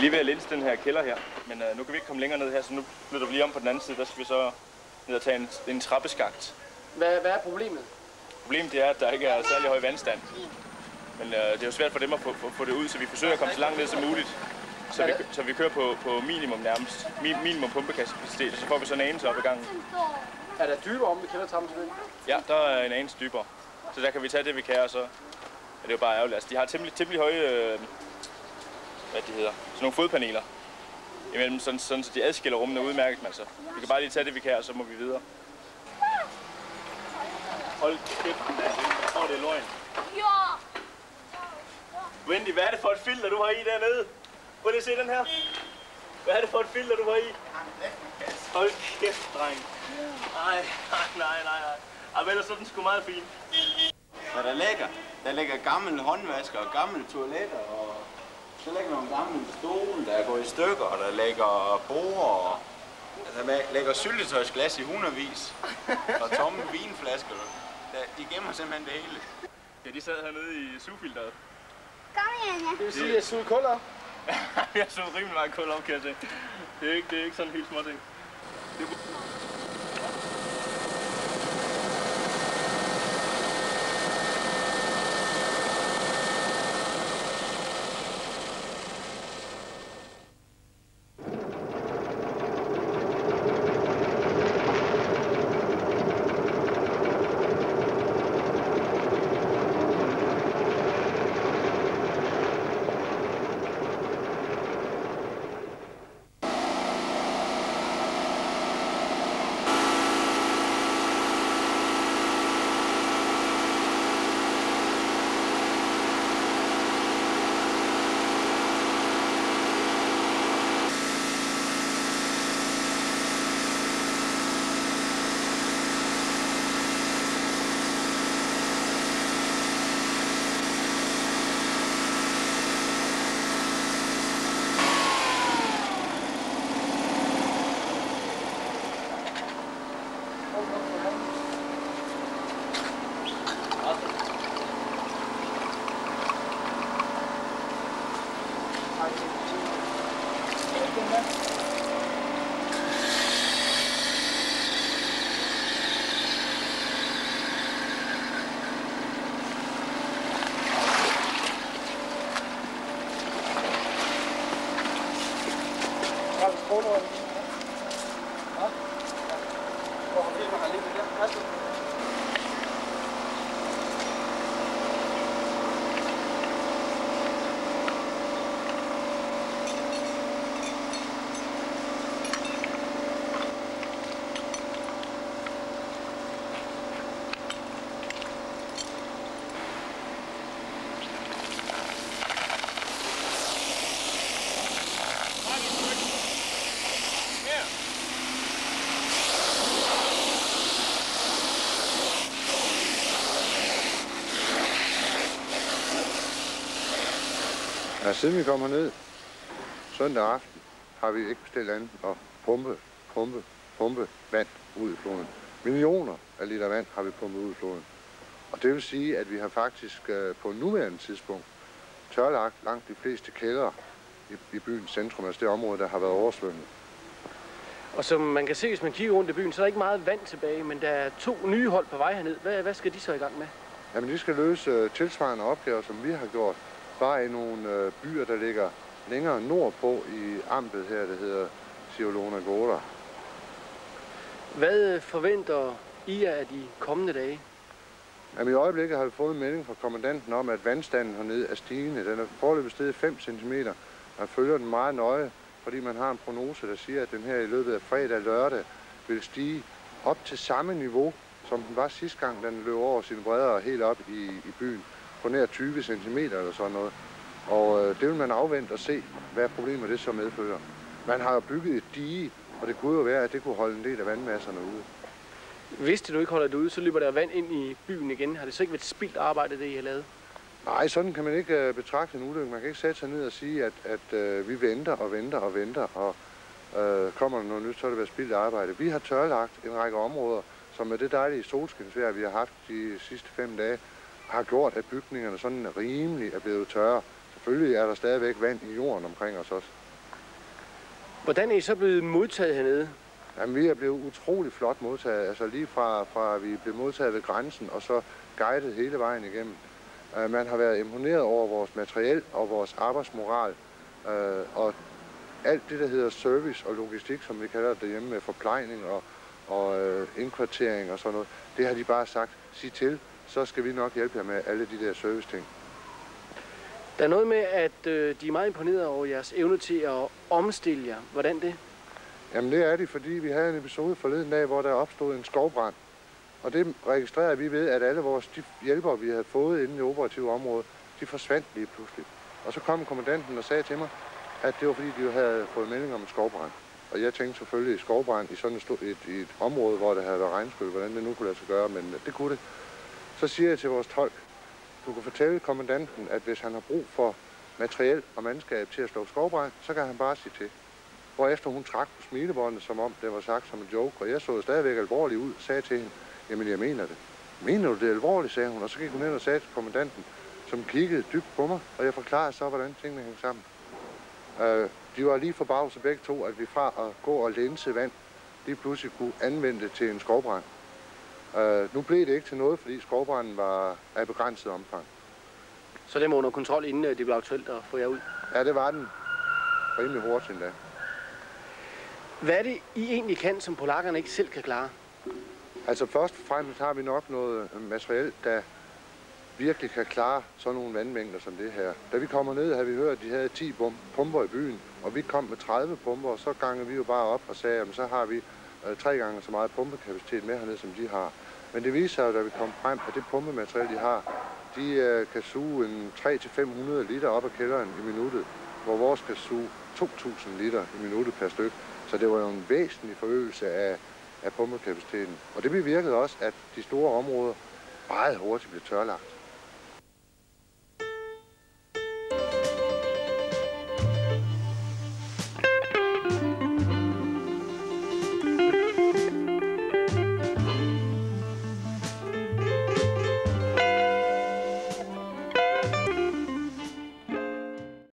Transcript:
er lige ved at linse den her kælder her, men nu kan vi ikke komme længere ned her, så nu flytter vi lige om på den anden side. Der skal vi så ned og tage en trappeskakt. Hvad er problemet? Problemet er, at der ikke er særlig høj vandstand. Men det er jo svært for dem at få det ud, så vi forsøger at komme så langt ned som muligt. Så vi kører på minimum nærmest. Minimum pumpekapacitet, og så får vi sådan en anelse op i gangen. Er der dybere om ved kældertrappen? Ja, der er en anelse dybere. Så der kan vi tage det, vi kan, og så er det jo bare ærgerligt. Altså, de har temmelig høje, hvad de hedder, sådan nogle fodpaneler imellem, sådan så de adskiller rummene udmærket, altså. Vi kan bare lige tage det, vi kan, og så må vi videre. Hold kæft, mand. Jeg tror, det er løgn. Ja! Wendy, hvad er det for et filter, du har i dernede? Prøv lige at se den her. Hvad er det for et filter, du har i? Hold kæft, dreng. Nej. Ej, vel, så er den sgu meget fin. Hvad der ligger gammel håndvasker og gamle toiletter, og så ligger nogle gamle stole, der er gået i stykker, og der ligger borde, og der ligger syltetøjsglas i hundredvis, og tomme vinflasker. De gemmer simpelthen det hele. Ja, de sad hernede i sugefilteret. Kom igen, ja. Det vil sige, at jeg suger kul op? Jeg så rimelig meget kul op, kan jeg se. Det er ikke sådan helt små ting. Ja, siden vi kommer ned søndag aften, har vi ikke bestilt andet og pumpe vand ud i floden. Millioner af liter vand har vi pumpet ud i floden. Og det vil sige, at vi har faktisk på nuværende tidspunkt tørlagt langt de fleste kældre i byens centrum, altså det område, der har været oversvømmet. Og som man kan se, hvis man kigger rundt i byen, så er der ikke meget vand tilbage, men der er 2 nye hold på vej herned. Hvad skal de så i gang med? Jamen, de skal løse tilsvarende opgaver, som vi har gjort, bare i nogle byer, der ligger længere nordpå i amtet her, der hedder Zielona-Góra. Hvad forventer I af de kommende dage? Jamen, i øjeblikket har vi fået en melding fra kommandanten om, at vandstanden hernede er stigende. Den er foreløbig steget 5 cm. Man følger den meget nøje, fordi man har en prognose, der siger, at den her i løbet af fredag og lørdag vil stige op til samme niveau, som den var sidste gang, den løb over sine bredder helt op i byen, på nær 20 cm eller sådan noget. Og det vil man afvente og se, hvad problemer det så medfører. Man har jo bygget et dige, og det kunne jo være, at det kunne holde en del af vandmasserne ude. Hvis du ikke holder det ude, så løber der vand ind i byen igen. Har det så ikke været spildt arbejde, det I har lavet? Nej, sådan kan man ikke betragte en ulykke. Man kan ikke sætte sig ned og sige, at vi venter, og kommer der noget nyt, så er det været spildt arbejde. Vi har tørlagt en række områder, som med det dejlige solskinsvejr, vi har haft de sidste 5 dage, har gjort, at bygningerne sådan rimelig er blevet tørre. Selvfølgelig er der stadigvæk vand i jorden omkring os også. Hvordan er I så blevet modtaget hernede? Jamen, vi er blevet utrolig flot modtaget. Altså lige fra vi blev modtaget ved grænsen, og så guidet hele vejen igennem. Man har været imponeret over vores materiel og vores arbejdsmoral. Og alt det, der hedder service og logistik, som vi kalder det derhjemme, med forplejning og indkvartering og sådan noget, det har de bare sagt, sig til, så skal vi nok hjælpe jer med alle de der service-ting. Der er noget med, at de er meget imponeret over jeres evne til at omstille jer. Hvordan det? Jamen det er de, fordi vi havde en episode forleden dag, hvor der opstod en skovbrand. Og det registrerer vi ved, at alle de hjælpere, vi havde fået inden i operative område, de forsvandt lige pludselig. Og så kom kommandanten og sagde til mig, at det var fordi, de havde fået melding om en skovbrand. Og jeg tænkte selvfølgelig i skovbrand i sådan et område, hvor der havde været regnskyld, hvordan det nu kunne lade sig gøre, men det kunne det. Så siger jeg til vores tolk, du kan fortælle kommandanten, at hvis han har brug for materiel og mandskab til at slå skovbrand, så kan han bare sige til. Hvorefter hun trak på smilebåndet, som om det var sagt som en joke, og jeg så stadigvæk alvorligt ud, sagde til hende, jamen jeg mener det. Mener du det alvorligt, sagde hun, og så gik hun ned og sagde til kommandanten, som kiggede dybt på mig, og jeg forklarede så, hvordan tingene hængte sammen. De var lige forbavset begge to, at vi fra at gå og lænse vand, lige pludselig kunne anvende det til en skovbrand. Nu blev det ikke til noget, fordi skovbranden var af begrænset omfang. Så det var under kontrol, inden det blev aktuelt at få jer ud? Ja, det var den. Rimelig hurtigt endda. Hvad er det, I egentlig kan, som polakkerne ikke selv kan klare? Altså først og fremmest har vi nok noget materiel, der virkelig kan klare sådan nogle vandmængder som det her. Da vi kommer ned, havde vi hørt, at de havde 10 pumper i byen, og vi kom med 30 pumper, og så gangede vi jo bare op og sagde, at så har vi 3 gange så meget pumpekapacitet med hernede, som de har. Men det viser sig, da vi kom frem, at det pumpemateriel, de har, de kan suge en 300-500 liter op af kælderen i minuttet, hvor vores kan suge 2.000 liter i minuttet per styk. Så det var jo en væsentlig forøgelse af pumpekapaciteten. Og det bevirkede også, at de store områder meget hurtigt blev tørlagt.